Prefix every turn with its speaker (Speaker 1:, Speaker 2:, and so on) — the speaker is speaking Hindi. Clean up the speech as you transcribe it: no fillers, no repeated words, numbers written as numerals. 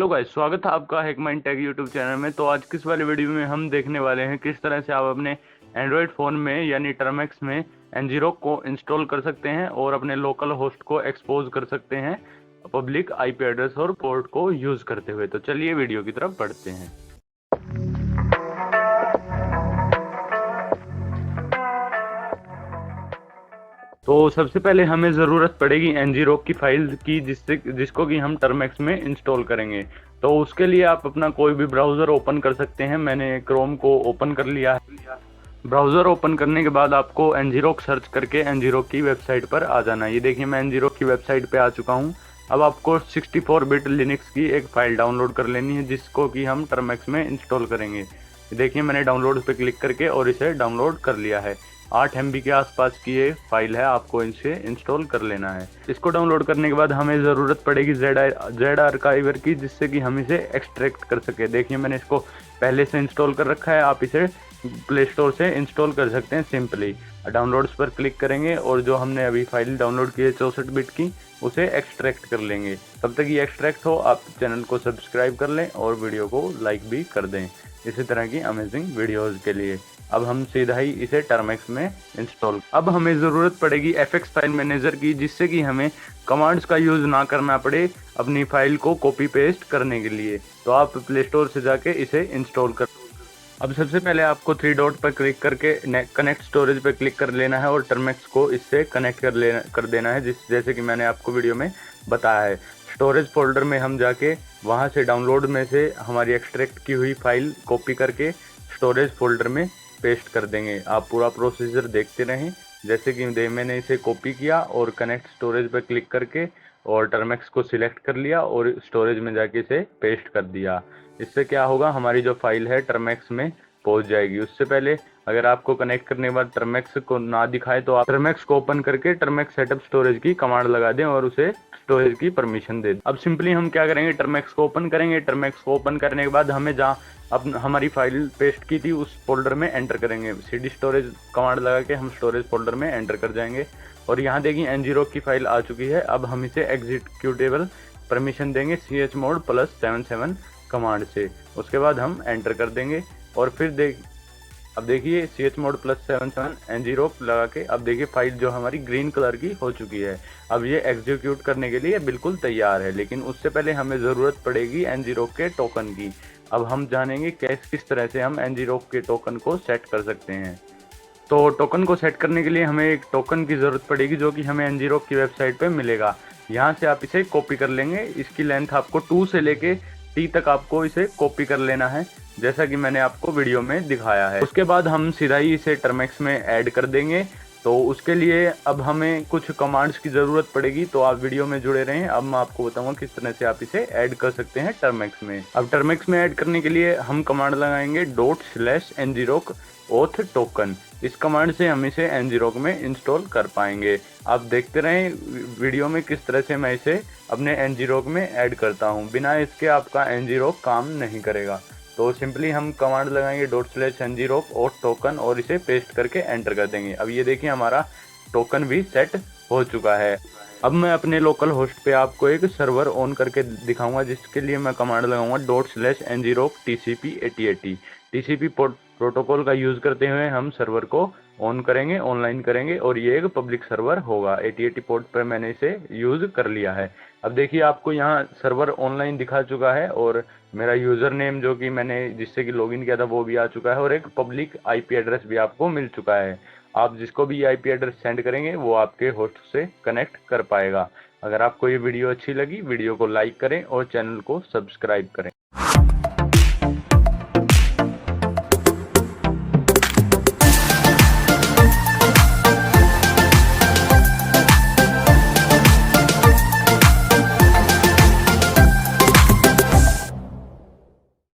Speaker 1: हेलो गाइस, स्वागत है आपका हैकमाइंड टेक यूट्यूब चैनल में। तो आज किस वाले वीडियो में हम देखने वाले हैं किस तरह से आप अपने एंड्रॉयड फ़ोन में यानी टर्मेक्स में ngrok को इंस्टॉल कर सकते हैं और अपने लोकल होस्ट को एक्सपोज कर सकते हैं पब्लिक आईपी एड्रेस और पोर्ट को यूज़ करते हुए। तो चलिए वीडियो की तरफ बढ़ते हैं। तो सबसे पहले हमें ज़रूरत पड़ेगी ngrok की फाइल की जिसको कि हम टर्मेक्स में इंस्टॉल करेंगे। तो उसके लिए आप अपना कोई भी ब्राउज़र ओपन कर सकते हैं। मैंने क्रोम को ओपन कर लिया है। ब्राउज़र ओपन करने के बाद आपको ngrok सर्च करके ngrok की वेबसाइट पर आ जाना है। ये देखिए मैं ngrok की वेबसाइट पे आ चुका हूँ। अब आपको 64 बिट लिनक्स की एक फ़ाइल डाउनलोड कर लेनी है जिसको कि हम टर्मेक्स में इंस्टॉल करेंगे। देखिए मैंने डाउनलोड पे क्लिक करके और इसे डाउनलोड कर लिया है। 8 MB के आसपास की ये फाइल है, आपको इसे इंस्टॉल कर लेना है। इसको डाउनलोड करने के बाद हमें ज़रूरत पड़ेगी जेड आर्काइवर की, जिससे कि हम इसे एक्सट्रैक्ट कर सके। देखिए मैंने इसको पहले से इंस्टॉल कर रखा है। आप इसे प्ले स्टोर से इंस्टॉल कर सकते हैं। सिंपली डाउनलोड्स पर क्लिक करेंगे और जो हमने अभी फाइल डाउनलोड की है 64 बिट की, उसे एक्सट्रैक्ट कर लेंगे। तब तक ये एक्सट्रैक्ट हो आप चैनल को सब्सक्राइब कर लें और वीडियो को लाइक भी कर दें इसी तरह की अमेजिंग वीडियोज़ के लिए। अब हम सीधा ही इसे टर्मेक्स में इंस्टॉल। अब हमें ज़रूरत पड़ेगी fx फाइल मैनेजर की, जिससे कि हमें कमांड्स का यूज़ ना करना पड़े अपनी फाइल को कॉपी पेस्ट करने के लिए। तो आप प्ले स्टोर से जाके इसे इंस्टॉल कर। अब सबसे पहले आपको 3 डॉट पर क्लिक करके कनेक्ट स्टोरेज पर क्लिक कर लेना है और टर्मेक्स को इससे कनेक्ट कर देना है, जैसे कि मैंने आपको वीडियो में बताया है। स्टोरेज फोल्डर में हम जाके वहाँ से डाउनलोड में से हमारी एक्सट्रैक्ट की हुई फाइल कॉपी करके स्टोरेज फोल्डर में पेस्ट कर देंगे। आप पूरा प्रोसीजर देखते रहें। जैसे कि मैंने इसे कॉपी किया और कनेक्ट स्टोरेज पर क्लिक करके और टर्मेक्स को सिलेक्ट कर लिया और स्टोरेज में जाके इसे पेस्ट कर दिया। इससे क्या होगा, हमारी जो फाइल है टर्मेक्स में पहुंच जाएगी। उससे पहले अगर आपको कनेक्ट करने के बाद टर्मेक्स को ना दिखाए तो आप टर्मेक्स को ओपन करके टर्मेक्स सेटअप स्टोरेज की कमांड लगा दें और उसे स्टोरेज की परमिशन दे दें। अब सिंपली हम क्या करेंगे, टर्मेक्स को ओपन करेंगे। टर्मेक्स को ओपन करने के बाद हमें जहाँ अब हमारी फाइल पेस्ट की थी उस फोल्डर में एंटर करेंगे। cd स्टोरेज कमांड लगा के हम स्टोरेज फोल्डर में एंटर कर जाएंगे और यहाँ देखिए ngrok की फाइल आ चुकी है। अब हम इसे एग्जीक्यूटेबल परमिशन देंगे chmod +77 कमांड से। उसके बाद हम एंटर कर देंगे और फिर अब देखिए chmod +77 ngrok लगा के अब देखिए फाइल जो हमारी ग्रीन कलर की हो चुकी है। अब ये एग्जीक्यूट करने के लिए बिल्कुल तैयार है, लेकिन उससे पहले हमें ज़रूरत पड़ेगी ngrok के टोकन की। अब हम जानेंगे किस तरह से हम ngrok के टोकन को सेट कर सकते हैं। तो टोकन को सेट करने के लिए हमें एक टोकन की ज़रूरत पड़ेगी जो कि हमें ngrok की वेबसाइट पे मिलेगा। यहाँ से आप इसे कॉपी कर लेंगे। इसकी लेंथ आपको 2 से लेके T तक आपको इसे कॉपी कर लेना है, जैसा कि मैंने आपको वीडियो में दिखाया है। उसके बाद हम सीधा ही इसे टर्मेक्स में ऐड कर देंगे। तो उसके लिए अब हमें कुछ कमांड्स की ज़रूरत पड़ेगी, तो आप वीडियो में जुड़े रहें। अब मैं आपको बताऊंगा किस तरह से आप इसे ऐड कर सकते हैं टर्मेक्स में। अब टर्मेक्स में ऐड करने के लिए हम कमांड लगाएंगे ./ngrok auth token। इस कमांड से हम इसे ngrok में इंस्टॉल कर पाएंगे। आप देखते रहें वीडियो में किस तरह से मैं इसे अपने ngrok में ऐड करता हूं। बिना इसके आपका ngrok काम नहीं करेगा। तो सिंपली हम कमांड लगाएंगे ./ngrok auth token और इसे पेस्ट करके एंटर कर देंगे। अब ये देखिए हमारा टोकन भी सेट हो चुका है। अब मैं अपने लोकल होस्ट पे आपको एक सर्वर ऑन करके दिखाऊंगा, जिसके लिए मैं कमांड लगाऊंगा ./ngrok tcp/8080। टीसीपी प्रोटोकॉल का यूज़ करते हुए हम सर्वर को ऑन करेंगे, ऑनलाइन करेंगे और ये एक पब्लिक सर्वर होगा। 8080 पोर्ट पर मैंने इसे यूज़ कर लिया है। अब देखिए आपको यहाँ सर्वर ऑनलाइन दिखा चुका है और मेरा यूज़र नेम जो कि मैंने जिससे कि लॉगिन किया था वो भी आ चुका है और एक पब्लिक आईपी एड्रेस भी आपको मिल चुका है। आप जिसको भी आईपी एड्रेस सेंड करेंगे वो आपके होस्ट से कनेक्ट कर पाएगा। अगर आपको ये वीडियो अच्छी लगी, वीडियो को लाइक करें और चैनल को सब्सक्राइब करें।